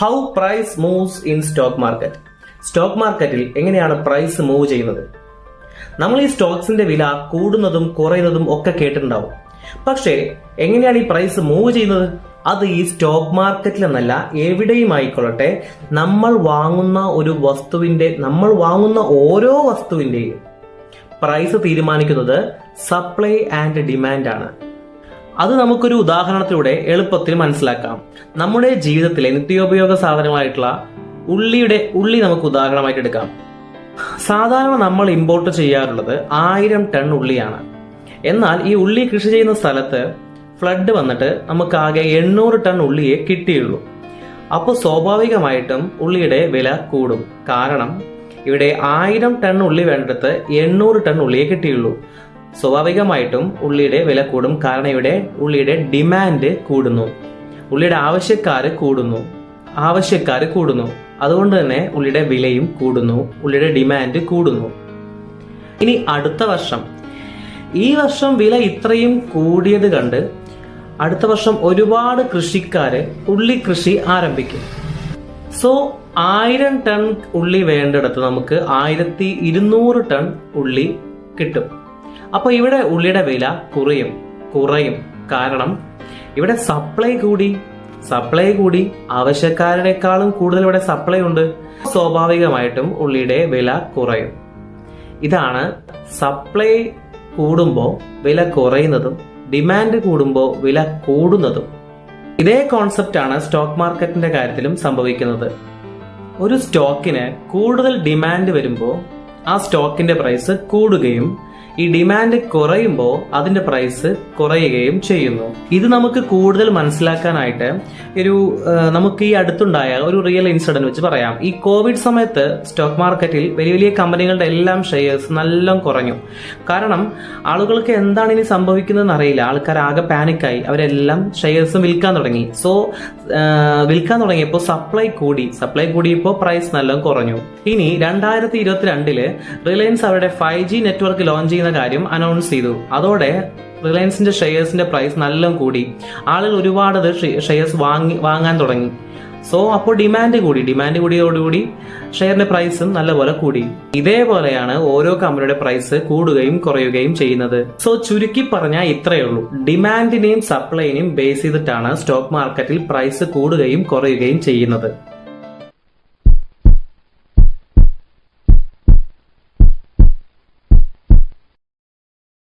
How price moves in stock market. Stock മാർക്കറ്റിൽ എങ്ങനെയാണ് price move ചെയ്യുന്നത്? നമ്മൾ ഈ സ്റ്റോക്സിന്റെ വില കൂടുന്നതും കുറയുന്നതും ഒക്കെ കേട്ടിട്ടുണ്ടാവും. പക്ഷേ എങ്ങനെയാണ് ഈ പ്രൈസ് മൂവ് ചെയ്യുന്നത്? അത് ഈ സ്റ്റോക്ക് മാർക്കറ്റിൽ എന്നല്ല, എവിടെയും ആയിക്കൊള്ളട്ടെ, നമ്മൾ വാങ്ങുന്ന ഓരോ വസ്തുവിന്റെയും പ്രൈസ് തീരുമാനിക്കുന്നത് സപ്ലൈ ആൻഡ് ഡിമാൻഡ് ആണ്. അത് നമുക്കൊരു ഉദാഹരണത്തിലൂടെ എളുപ്പത്തിൽ മനസ്സിലാക്കാം. നമ്മുടെ ജീവിതത്തിലെ നിത്യോപയോഗ സാധനമായിട്ടുള്ള ഉള്ളി നമുക്ക് ഉദാഹരണമായിട്ട് എടുക്കാം. സാധാരണ നമ്മൾ ഇമ്പോർട്ട് ചെയ്യാറുള്ളത് 1000 ടൺ ഉള്ളിയാണ്. എന്നാൽ ഈ ഉള്ളി കൃഷി ചെയ്യുന്ന സ്ഥലത്ത് ഫ്ലഡ് വന്നിട്ട് നമുക്ക് ആകെ 800 ടൺ ഉള്ളിയെ കിട്ടിയുള്ളൂ. അപ്പോൾ സ്വാഭാവികമായിട്ടും ഉള്ളിയുടെ വില കൂടും. കാരണം ഇവിടെ 1000 ടൺ ഉള്ളി വേണ്ടിടത്ത് 800 ടൺ ഉള്ളിയെ കിട്ടിയുള്ളൂ. സ്വാഭാവികമായിട്ടും ഉള്ളിയുടെ വില കൂടും. കാരണം ഇവിടെ ഉള്ളിയുടെ ഡിമാൻഡ് കൂടുന്നു, ഉള്ളിയുടെ ആവശ്യക്കാര് കൂടുന്നു. അതുകൊണ്ട് തന്നെ ഉള്ളിയുടെ വിലയും കൂടുന്നു, ഉള്ളിയുടെ ഡിമാൻഡ് കൂടുന്നു. ഇനി അടുത്ത വർഷം, ഈ വർഷം വില ഇത്രയും കൂടിയത് കണ്ട് അടുത്ത വർഷം ഒരുപാട് കൃഷിക്കാര് ഉള്ളി കൃഷി ആരംഭിക്കും. സോ 1000 ടൺ ഉള്ളി വേണ്ടിടത്ത് നമുക്ക് 1200 ടൺ ഉള്ളി കിട്ടും. അപ്പൊ ഇവിടെ ഉള്ളിയുടെ വില കുറയും. കാരണം ഇവിടെ സപ്ലൈ കൂടി, ആവശ്യക്കാരുടെക്കാളും കൂടുതൽ ഇവിടെ സപ്ലൈ ഉണ്ട്. സ്വാഭാവികമായിട്ടും ഉള്ളിയുടെ വില കുറയും. ഇതാണ് സപ്ലൈ കൂടുമ്പോൾ വില കുറയുന്നതും ഡിമാൻഡ് കൂടുമ്പോൾ വില കൂടുന്നതും. ഇതേ കോൺസെപ്റ്റ് ആണ് സ്റ്റോക്ക് മാർക്കറ്റിന്റെ കാര്യത്തിലും സംഭവിക്കുന്നത്. ഒരു സ്റ്റോക്കിന് കൂടുതൽ ഡിമാൻഡ് വരുമ്പോൾ ആ സ്റ്റോക്കിന്റെ പ്രൈസ് കൂടുകയും ഈ ഡിമാൻഡ് കുറയുമ്പോൾ അതിന്റെ പ്രൈസ് കുറയുകയും ചെയ്യുന്നു. ഇത് നമുക്ക് കൂടുതൽ മനസ്സിലാക്കാനായിട്ട് നമുക്ക് ഈ അടുത്തുണ്ടായ ഒരു റിയൽ ഇൻസിഡന്റ് വെച്ച് പറയാം. ഈ കോവിഡ് സമയത്ത് സ്റ്റോക്ക് മാർക്കറ്റിൽ വലിയ വലിയ കമ്പനികളുടെ എല്ലാം ഷെയർസ് നല്ല കുറഞ്ഞു. കാരണം ആളുകൾക്ക് എന്താണ് ഇനി സംഭവിക്കുന്നതെന്ന് അറിയില്ല. ആൾക്കാർ ആകെ പാനിക്കായി, അവരെല്ലാം ഷെയർസ് വിൽക്കാൻ തുടങ്ങി. സോ വിൽക്കാൻ തുടങ്ങിയപ്പോൾ സപ്ലൈ കൂടിയപ്പോൾ പ്രൈസ് നല്ല കുറഞ്ഞു. ഇനി 2022 റിലയൻസ് അവരുടെ 5G നെറ്റ്വർക്ക് ലോഞ്ച് ചെയ്യുന്ന കാര്യം അനൗൺസ് ചെയ്തു. അതോടെ റിലയൻസിന്റെ ഷെയർസിന്റെ പ്രൈസ് നല്ല കൂടി. ആളുകൾ ഒരുപാട് ഷെയർസ് വാങ്ങാൻ തുടങ്ങി. സോ അപ്പോൾ ഡിമാൻഡ് കൂടിയതോടുകൂടി ഷെയറിന്റെ പ്രൈസും നല്ലപോലെ കൂടി. ഇതേപോലെയാണ് ഓരോ കമ്പനിയുടെ പ്രൈസ് കൂടുകയും കുറയുകയും ചെയ്യുന്നത്. സോ ചുരുക്കി പറഞ്ഞാൽ ഇത്രയേ ഉള്ളൂ. ഡിമാൻഡിനെയും സപ്ലൈനെയും ബേസ് ചെയ്തിട്ടാണ് സ്റ്റോക്ക് മാർക്കറ്റിൽ പ്രൈസ് കൂടുകയും കുറയുകയും ചെയ്യുന്നത്.